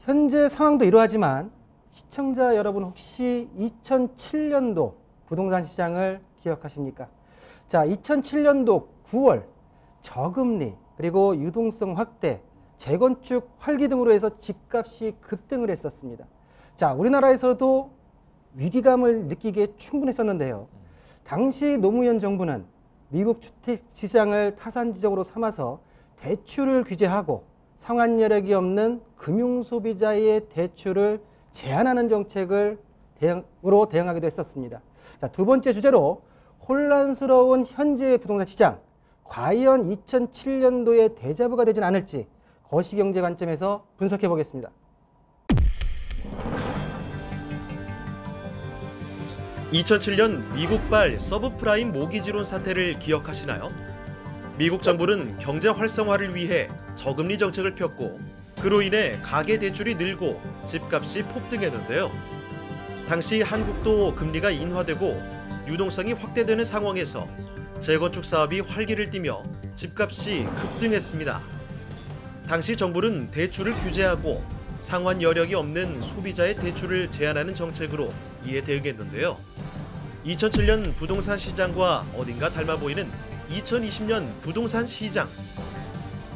현재 상황도 이러하지만 시청자 여러분 혹시 2007년도 부동산 시장을 기억하십니까? 자, 2007년도 9월 저금리 그리고 유동성 확대, 재건축 활기 등으로 해서 집값이 급등을 했었습니다. 자, 우리나라에서도 위기감을 느끼기에 충분했었는데요. 당시 노무현 정부는 미국 주택 시장을 타산지적으로 삼아서 대출을 규제하고 상환 여력이 없는 금융소비자의 대출을 제한하는 정책으로 대응하기도 했었습니다. 자, 두 번째 주제로 혼란스러운 현재의 부동산 시장, 과연 2007년도에 데자부가 되진 않을지 거시경제 관점에서 분석해 보겠습니다. (2007년) 미국발 서브프라임 모기지론 사태를 기억하시나요? 미국 정부는 경제 활성화를 위해 저금리 정책을 폈고 그로 인해 가계 대출이 늘고 집값이 폭등했는데요. 당시 한국도 금리가 인하되고 유동성이 확대되는 상황에서 재건축 사업이 활기를 띠며 집값이 급등했습니다. 당시 정부는 대출을 규제하고 상환 여력이 없는 소비자의 대출을 제한하는 정책으로 이에 대응했는데요. 2007년 부동산 시장과 어딘가 닮아 보이는 2020년 부동산 시장.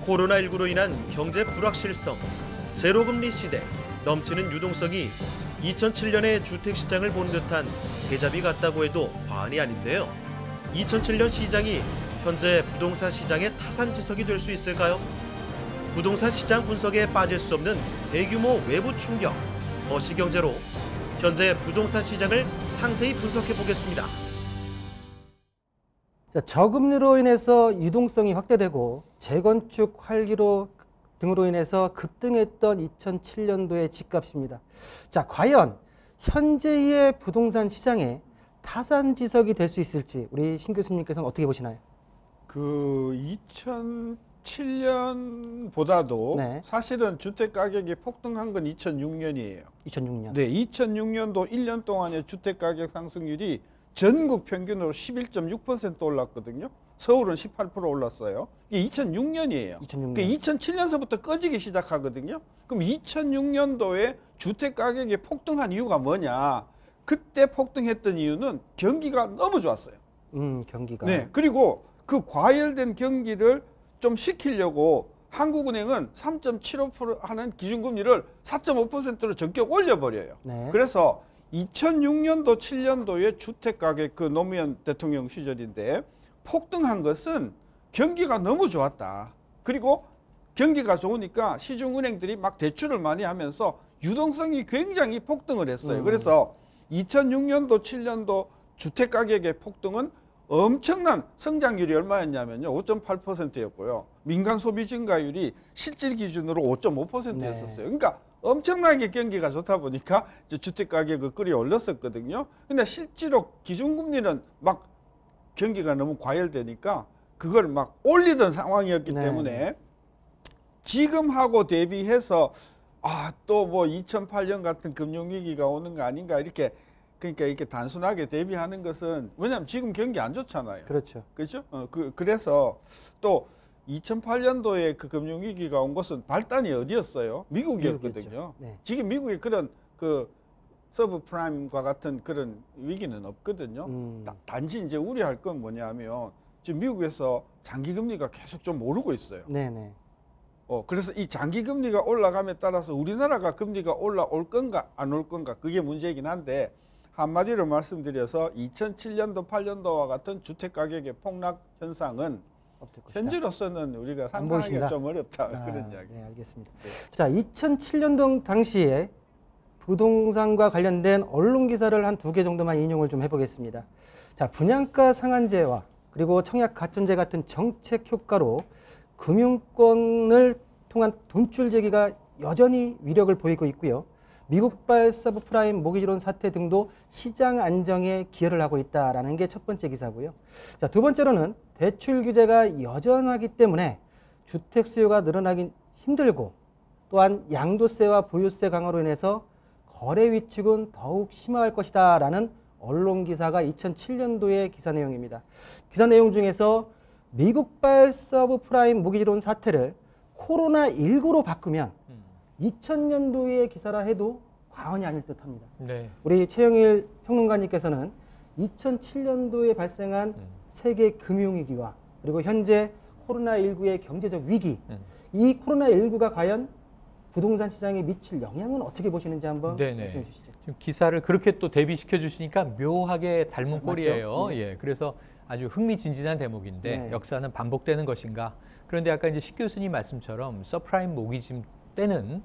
코로나19로 인한 경제 불확실성, 제로금리 시대, 넘치는 유동성이 2007년의 주택시장을 본 듯한 데자뷰 같다고 해도 과언이 아닌데요. 2007년 시장이 현재 부동산 시장의 타산지석이 될 수 있을까요? 부동산 시장 분석에 빠질 수 없는 대규모 외부 충격, 거시경제로 현재 부동산 시장을 상세히 분석해 보겠습니다. 자, 저금리로 인해서 유동성이 확대되고 재건축 활기로 등으로 인해서 급등했던 2007년도의 집값입니다. 자, 과연 현재의 부동산 시장에 타산지석이 될 수 있을지 우리 신 교수님께서는 어떻게 보시나요? 그 2007년보다도 네. 사실은 주택 가격이 폭등한 건 2006년이에요. 2006년. 네, 2006년도 1년 동안의 주택 가격 상승률이 전국 평균으로 11.6% 올랐거든요. 서울은 18% 올랐어요. 이게 2006년이에요. 2006년. 그러니까 2007년서부터 꺼지기 시작하거든요. 그럼 2006년도에 주택 가격이 폭등한 이유가 뭐냐? 그때 폭등했던 이유는 경기가 너무 좋았어요. 경기가. 네, 그리고 그 과열된 경기를 좀 식히려고 한국은행은 3.75% 하는 기준금리를 4.5%로 전격 올려버려요. 네. 그래서 2006년도, 7년도의 주택가격, 그 노무현 대통령 시절인데 폭등한 것은 경기가 너무 좋았다. 그리고 경기가 좋으니까 시중은행들이 막 대출을 많이 하면서 유동성이 굉장히 폭등을 했어요. 그래서 2006년도, 7년도 주택가격의 폭등은 엄청난 성장률이 얼마였냐면요. 5.8%였고요. 민간 소비 증가율이 실질 기준으로 5.5%였었어요. 그러니까 엄청나게 경기가 좋다 보니까 이제 주택 가격을 끌어올렸었거든요. 근데 실제로 기준금리는 막 경기가 너무 과열되니까 그걸 막 올리던 상황이었기 때문에 지금하고 대비해서 또 뭐 2008년 같은 금융위기가 오는 거 아닌가 이렇게 그러니까 이렇게 단순하게 대비하는 것은 왜냐하면 지금 경기 안 좋잖아요. 그렇죠. 그렇죠? 그래서 또 2008년도에 그 금융위기가 온 것은 발단이 어디였어요? 미국이었거든요. 네. 지금 미국에 그런 그 서브프라임과 같은 그런 위기는 없거든요. 단지 이제 우려할 건 뭐냐면 지금 미국에서 장기금리가 계속 좀 오르고 있어요. 네네. 그래서 이 장기금리가 올라감에 따라서 우리나라가 금리가 올라올 건가 안 올 건가 그게 문제이긴 한데 한마디로 말씀드려서 2007년도 8년도와 같은 주택가격의 폭락 현상은 현재로서는 우리가 상상하기가 좀 어렵다 그런 이야기. 네, 알겠습니다. 네. 자, 2007년도 당시에 부동산과 관련된 언론 기사를 한 2개 정도만 인용을 좀 해보겠습니다. 자, 분양가 상한제와 그리고 청약 가점제 같은 정책 효과로 금융권을 통한 돈줄 제기가 여전히 위력을 보이고 있고요. 미국발 서브프라임 모기지론 사태 등도 시장 안정에 기여를 하고 있다는 게 첫 번째 기사고요. 자, 두 번째로는 대출 규제가 여전하기 때문에 주택 수요가 늘어나긴 힘들고 또한 양도세와 보유세 강화로 인해서 거래 위축은 더욱 심화할 것이다 라는 언론 기사가 2007년도의 기사 내용입니다. 기사 내용 중에서 미국발 서브프라임 모기지론 사태를 코로나19로 바꾸면 2000년도의 기사라 해도 과언이 아닐 듯합니다. 네. 우리 최영일 평론가님께서는 2007년도에 발생한 세계 금융위기와 그리고 현재 코로나19의 경제적 위기, 이 코로나19가 과연 부동산 시장에 미칠 영향은 어떻게 보시는지 한번 네네. 말씀해 주시죠. 지금 기사를 그렇게 또 대비시켜 주시니까 묘하게 닮은 꼴이에요. 네. 예, 그래서 아주 흥미진진한 대목인데 네. 역사는 반복되는 것인가? 그런데 아까 이제 식 교수님 말씀처럼 서프라임 모기지 때는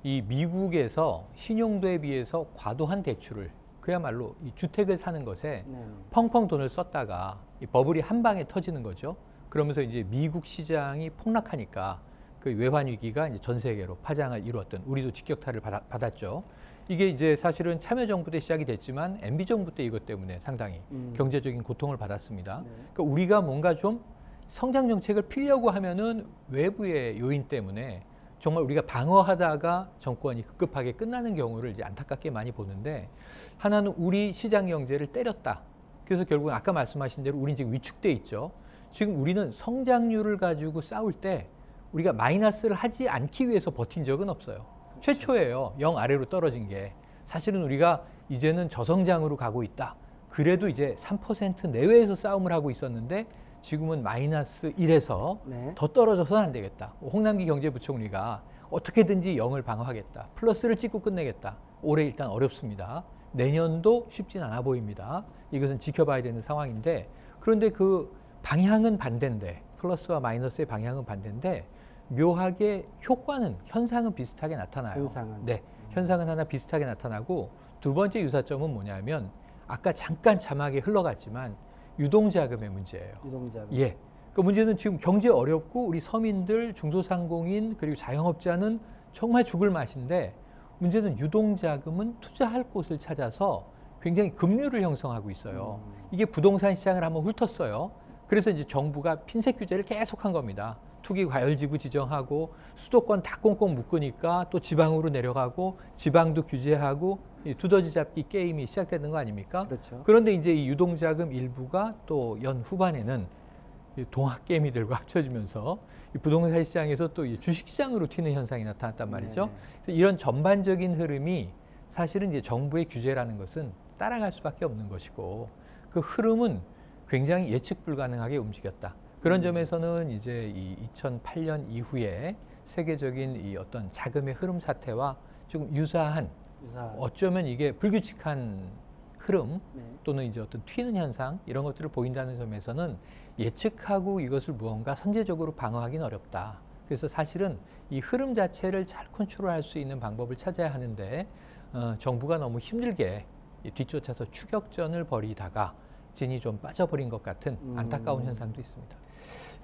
이 미국에서 신용도에 비해서 과도한 대출을 그야말로 이 주택을 사는 것에 네. 펑펑 돈을 썼다가 이 버블이 한 방에 터지는 거죠. 그러면서 이제 미국 시장이 폭락하니까 그 외환 위기가 이제 전 세계로 파장을 이루었던 우리도 직격탄을 받았죠. 이게 이제 사실은 참여정부 때 시작이 됐지만 MB 정부 때 이것 때문에 상당히 경제적인 고통을 받았습니다. 네. 그러니까 우리가 뭔가 좀 성장 정책을 피려고 하면은 외부의 요인 때문에 정말 우리가 방어하다가 정권이 급급하게 끝나는 경우를 이제 안타깝게 많이 보는데 하나는 우리 시장 경제를 때렸다. 그래서 결국은 아까 말씀하신 대로 우리 이제 위축돼 있죠. 지금 우리는 성장률을 가지고 싸울 때 우리가 마이너스를 하지 않기 위해서 버틴 적은 없어요. 최초예요. 0 아래로 떨어진 게. 사실은 우리가 이제는 저성장으로 가고 있다. 그래도 이제 3% 내외에서 싸움을 하고 있었는데 지금은 마이너스 1에서 네. 더 떨어져서는 안 되겠다. 홍남기 경제부총리가 어떻게든지 0을 방어하겠다. 플러스를 찍고 끝내겠다. 올해 일단 어렵습니다. 내년도 쉽진 않아 보입니다. 이것은 지켜봐야 되는 상황인데 그런데 그 방향은 반대인데 플러스와 마이너스의 방향은 반대인데 묘하게 효과는 현상은 비슷하게 나타나요. 현상은. 네, 현상은 하나 비슷하게 나타나고 두 번째 유사점은 뭐냐면 아까 잠깐 자막에 흘러갔지만 유동자금의 문제예요. 유동자금. 예. 그 문제는 지금 경제 어렵고 우리 서민들, 중소상공인 그리고 자영업자는 정말 죽을 맛인데 문제는 유동자금은 투자할 곳을 찾아서 굉장히 금류를 형성하고 있어요. 이게 부동산 시장을 한번 훑었어요. 그래서 이제 정부가 핀셋 규제를 계속한 겁니다. 투기 과열지구 지정하고 수도권 다 꽁꽁 묶으니까 또 지방으로 내려가고 지방도 규제하고 이 두더지 잡기 게임이 시작되는 거 아닙니까? 그렇죠. 그런데 이제 이 유동자금 일부가 또 연 후반에는 이 동학개미들과 합쳐지면서 이 부동산 시장에서 또 이 주식시장으로 튀는 현상이 나타났단 말이죠. 그래서 이런 전반적인 흐름이 사실은 이제 정부의 규제라는 것은 따라갈 수밖에 없는 것이고 그 흐름은 굉장히 예측 불가능하게 움직였다. 그런 점에서는 이제 이 2008년 이후에 세계적인 이 어떤 자금의 흐름 사태와 좀 유사한 어쩌면 이게 불규칙한 흐름 네. 또는 이제 어떤 튀는 현상 이런 것들을 보인다는 점에서는 예측하고 이것을 무언가 선제적으로 방어하기는 어렵다. 그래서 사실은 이 흐름 자체를 잘 컨트롤할 수 있는 방법을 찾아야 하는데 정부가 너무 힘들게 뒤쫓아서 추격전을 벌이다가 진이 좀 빠져버린 것 같은 안타까운 현상도 있습니다.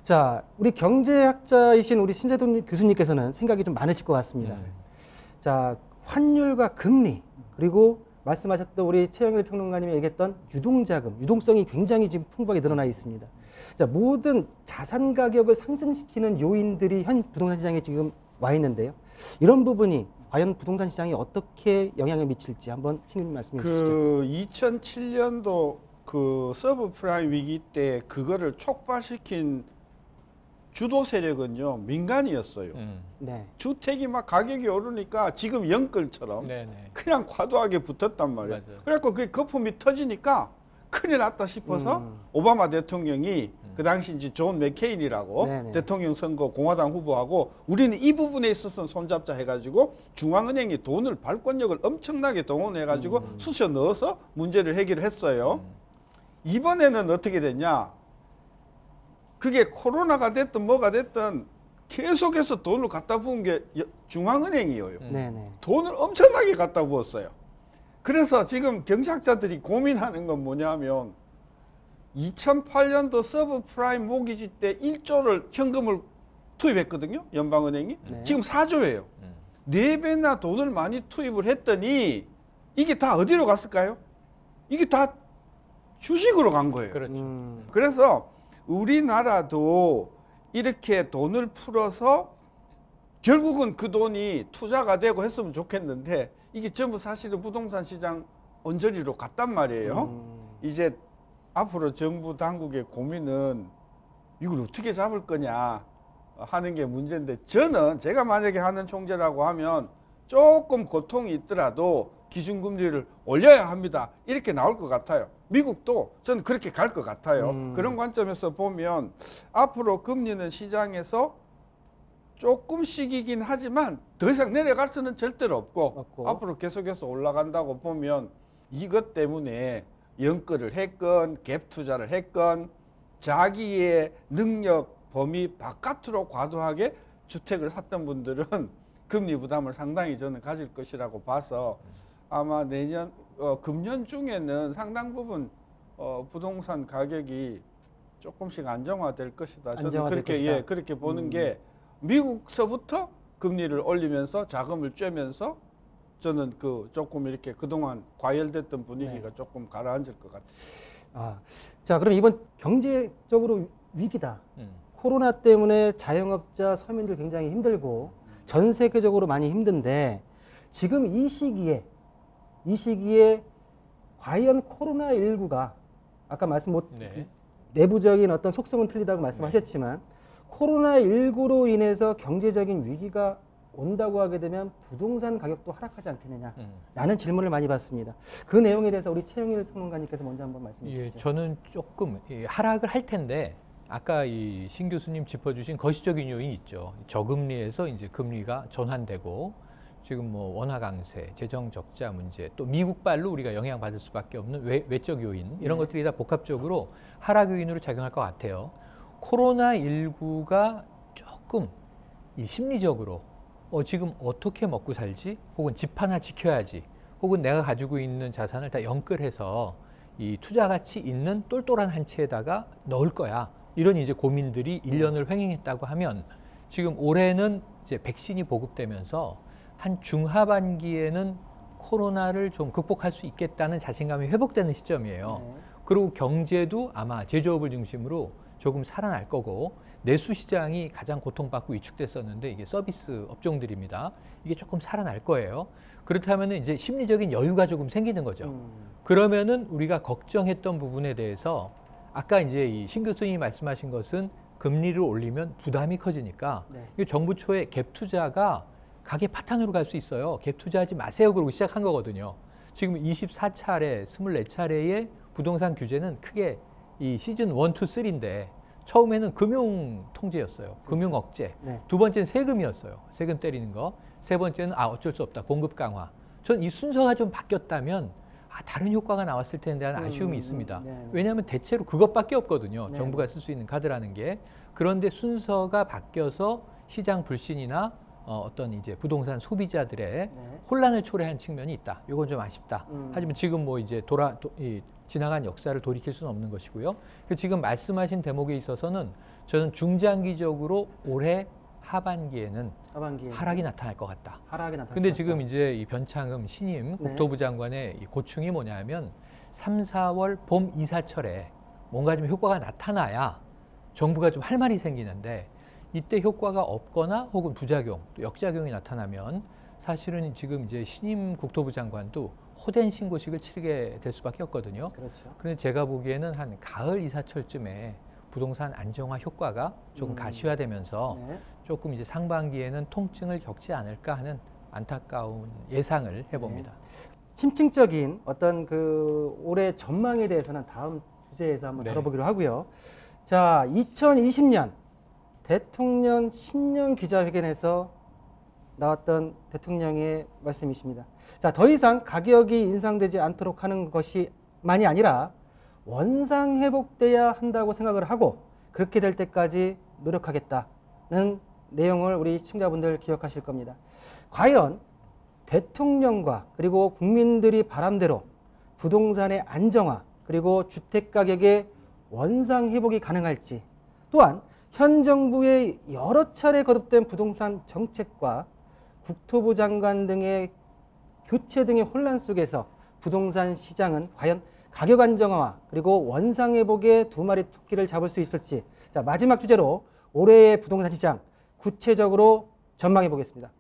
자, 우리 경제학자이신 우리 신재돈 교수님께서는 생각이 좀 많으실 것 같습니다. 자, 환율과 금리 그리고 말씀하셨던 우리 최영일 평론가님이 얘기했던 유동자금, 유동성이 굉장히 지금 풍부하게 늘어나 있습니다. 자, 모든 자산 가격을 상승시키는 요인들이 현 부동산 시장에 지금 와 있는데요. 이런 부분이 과연 부동산 시장에 어떻게 영향을 미칠지 한번 신규님 말씀해 주시죠. 그 2007년도 그 서브프라임 위기 때 그거를 촉발시킨 주도 세력은요 민간이었어요. 네. 주택이 막 가격이 오르니까 지금 영끌처럼 네네. 그냥 과도하게 붙었단 말이에요. 맞아요. 그래갖고 그 거품이 터지니까 큰일 났다 싶어서 오바마 대통령이 그 당시 이제 존 맥케인이라고 네네. 대통령 선거 공화당 후보하고 우리는 이 부분에 있어서는 손잡자 해가지고 중앙은행이 돈을 발권력을 엄청나게 동원해가지고 쑤셔 넣어서 문제를 해결을 했어요. 이번에는 어떻게 됐냐? 그게 코로나가 됐든 뭐가 됐든 계속해서 돈을 갖다 부은 게 중앙은행이에요. 네네. 돈을 엄청나게 갖다 부었어요. 그래서 지금 경제학자들이 고민하는 건 뭐냐면 2008년도 서브프라임 모기지 때 1조를 현금을 투입했거든요. 연방은행이. 네. 지금 4조예요. 4배나 돈을 많이 투입을 했더니 이게 다 어디로 갔을까요? 이게 다 주식으로 간 거예요. 그렇죠. 그래서 우리나라도 이렇게 돈을 풀어서 결국은 그 돈이 투자가 되고 했으면 좋겠는데 이게 전부 사실은 부동산 시장 언저리로 갔단 말이에요. 이제 앞으로 정부 당국의 고민은 이걸 어떻게 잡을 거냐. 하는 게 문제인데 저는 제가 만약에 하는 총재라고 하면 조금 고통이 있더라도 기준금리를 올려야 합니다. 이렇게 나올 것 같아요. 미국도 저는 그렇게 갈 것 같아요. 그런 관점에서 보면 앞으로 금리는 시장에서 조금씩이긴 하지만 더 이상 내려갈 수는 절대로 없고 앞으로 계속해서 올라간다고 보면 이것 때문에 연끌을 했건 갭 투자를 했건 자기의 능력 범위 바깥으로 과도하게 주택을 샀던 분들은 금리 부담을 상당히 저는 가질 것이라고 봐서 아마 내년 금년 중에는 상당 부분 부동산 가격이 조금씩 안정화될 것이다. 저는 그렇게 그렇게 보는 게 미국서부터 금리를 올리면서 자금을 쬐면서 저는 조금 이렇게 그동안 과열됐던 분위기가 조금 가라앉을 것 같아요. 자, 그럼 이번 경제적으로 위기다. 코로나 때문에 자영업자, 서민들 굉장히 힘들고 전 세계적으로 많이 힘든데 지금 이 시기에 과연 코로나19가 아까 내부적인 어떤 속성은 틀리다고 말씀하셨지만 코로나19로 인해서 경제적인 위기가 온다고 하게 되면 부동산 가격도 하락하지 않겠느냐 라는 질문을 많이 받습니다. 그 내용에 대해서 우리 최영일 평론가님께서 먼저 한번 말씀해 주시죠. 예, 저는 조금 하락을 할 텐데 아까 이 신 교수님 짚어주신 거시적인 요인이 있죠. 저금리에서 이제 금리가 전환되고 지금 뭐 원화 강세, 재정 적자 문제, 또 미국발로 우리가 영향받을 수밖에 없는 외적 요인 이런 것들이 다 복합적으로 하락 요인으로 작용할 것 같아요. 코로나19가 조금 이 심리적으로 지금 어떻게 먹고 살지? 혹은 집 하나 지켜야지. 혹은 내가 가지고 있는 자산을 다 연끌해서 이 투자 가치 있는 똘똘한 한 채에다가 넣을 거야. 이런 이제 고민들이 1년을 횡행했다고 하면 지금 올해는 이제 백신이 보급되면서 한 중하반기에는 코로나를 좀 극복할 수 있겠다는 자신감이 회복되는 시점이에요. 그리고 경제도 아마 제조업을 중심으로 조금 살아날 거고 내수 시장이 가장 고통받고 위축됐었는데 이게 서비스 업종들입니다. 이게 조금 살아날 거예요. 그렇다면 이제 심리적인 여유가 조금 생기는 거죠. 그러면은 우리가 걱정했던 부분에 대해서 아까 이제 이 신 교수님이 말씀하신 것은 금리를 올리면 부담이 커지니까 이 정부 초에 갭 투자가 가계 파탄으로 갈 수 있어요. 갭 투자하지 마세요. 그러고 시작한 거거든요. 지금 24차례, 24차례의 부동산 규제는 크게 이 시즌 1, 2, 3인데 처음에는 금융 통제였어요. 금융 억제. 두 번째는 세금이었어요. 세금 때리는 거. 세 번째는 어쩔 수 없다. 공급 강화. 전 이 순서가 좀 바뀌었다면 다른 효과가 나왔을 텐데 하는 아쉬움이 있습니다. 왜냐하면 대체로 그것밖에 없거든요. 정부가 쓸 수 있는 카드라는 게. 그런데 순서가 바뀌어서 시장 불신이나 어떤 이제 부동산 소비자들의 혼란을 초래한 측면이 있다. 이건 좀 아쉽다. 하지만 지금 뭐 이제 지나간 역사를 돌이킬 수는 없는 것이고요. 지금 말씀하신 대목에 있어서는 저는 중장기적으로 올해 하반기에는 하락이 나타날 것 같다. 근데 지금 이제 이 변창흠 신임 국토부 장관의 이 고충이 뭐냐면 3, 4월 봄 이사철에 뭔가 좀 효과가 나타나야 정부가 좀 할 말이 생기는데 이때 효과가 없거나 혹은 부작용, 또 역작용이 나타나면 사실은 지금 이제 신임 국토부 장관도 호된 신고식을 치르게 될 수밖에 없거든요. 그런데 제가 보기에는 한 가을 이사철쯤에 부동산 안정화 효과가 조금 가시화되면서 조금 이제 상반기에는 통증을 겪지 않을까 하는 안타까운 예상을 해봅니다. 심층적인 어떤 그 올해 전망에 대해서는 다음 주제에서 한번 다뤄보기로 하고요. 자, 2020년 대통령 신년 기자회견에서 나왔던 대통령의 말씀이십니다. 자, 더 이상 가격이 인상되지 않도록 하는 것이만이 아니라 원상 회복돼야 한다고 생각을 하고 그렇게 될 때까지 노력하겠다는 내용을 우리 시청자분들 기억하실 겁니다. 과연 대통령과 그리고 국민들이 바람대로 부동산의 안정화 그리고 주택가격의 원상 회복이 가능할지, 또한 현 정부의 여러 차례 거듭된 부동산 정책과 국토부 장관 등의 교체 등의 혼란 속에서 부동산 시장은 과연 가격 안정화와 그리고 원상 회복의 두 마리 토끼를 잡을 수 있을지, 자, 마지막 주제로 올해의 부동산 시장 구체적으로 전망해 보겠습니다.